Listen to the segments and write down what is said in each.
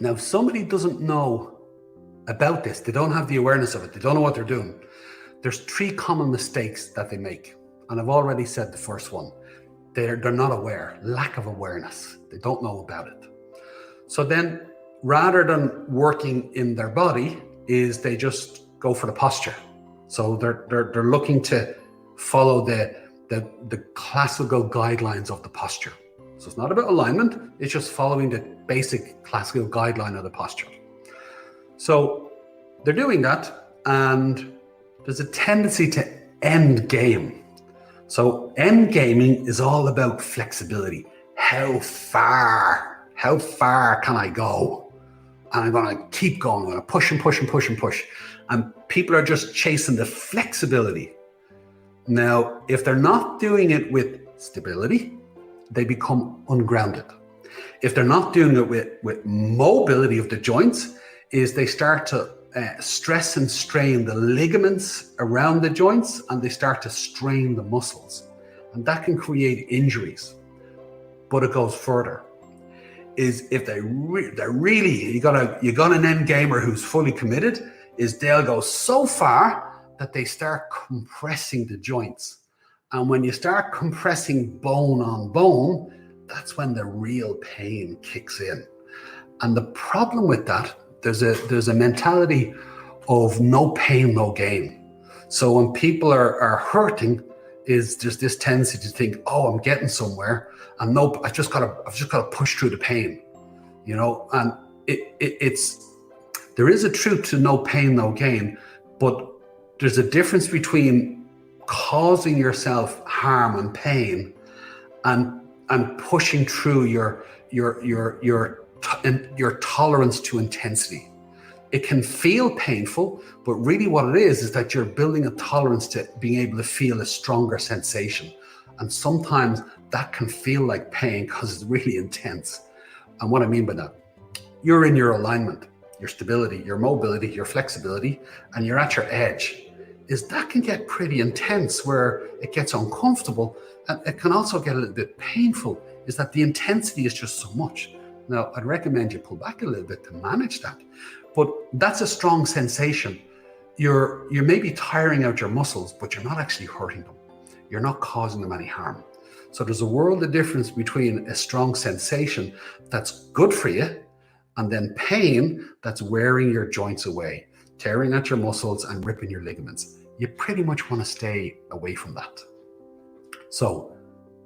Now, if somebody doesn't know about this, they don't have the awareness of it, they don't know what they're doing, there's three common mistakes that they make. And I've already said the first one. They're not aware, lack of awareness. They don't know about it. So then, rather than working in their body, is they just go for the posture. So they're looking to follow the classical guidelines of the posture. So it's not about alignment, it's just following the basic classical guideline of the posture. So they're doing that, and there's a tendency to end game. So end gaming is all about flexibility. How far can I go? And I'm gonna keep going, I'm gonna push and push and push and push. And people are just chasing the flexibility. Now, if they're not doing it with stability, they become ungrounded. If they're not doing it with mobility of the joints, is they start to stress and strain the ligaments around the joints, and they start to strain the muscles. And that can create injuries. But it goes further. Is if they're really, you got an end gamer who's fully committed, is they'll go so far that they start compressing the joints. And when you start compressing bone on bone, that's when the real pain kicks in. And the problem with that, there's a mentality of no pain, no gain. So when people are hurting, is there's this tendency to think, oh, I'm getting somewhere, and nope, I've just got to push through the pain, you know. And there is a truth to no pain, no gain, but there's a difference between causing yourself harm and pain and pushing through your tolerance to intensity. It can feel painful, but really what it is that you're building a tolerance to being able to feel a stronger sensation. And sometimes that can feel like pain because it's really intense. And what I mean by that, you're in your alignment, your stability, your mobility, your flexibility, and you're at your edge. Is that can get pretty intense where it gets uncomfortable, and it can also get a little bit painful, is that the intensity is just so much. Now, I'd recommend you pull back a little bit to manage that. But that's a strong sensation. You're maybe tiring out your muscles, but you're not actually hurting them. You're not causing them any harm. So there's a world of difference between a strong sensation that's good for you and then pain that's wearing your joints away, tearing at your muscles and ripping your ligaments. You pretty much want to stay away from that. So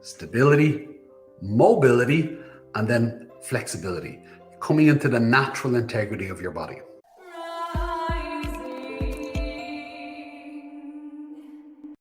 stability, mobility, and then flexibility, coming into the natural integrity of your body.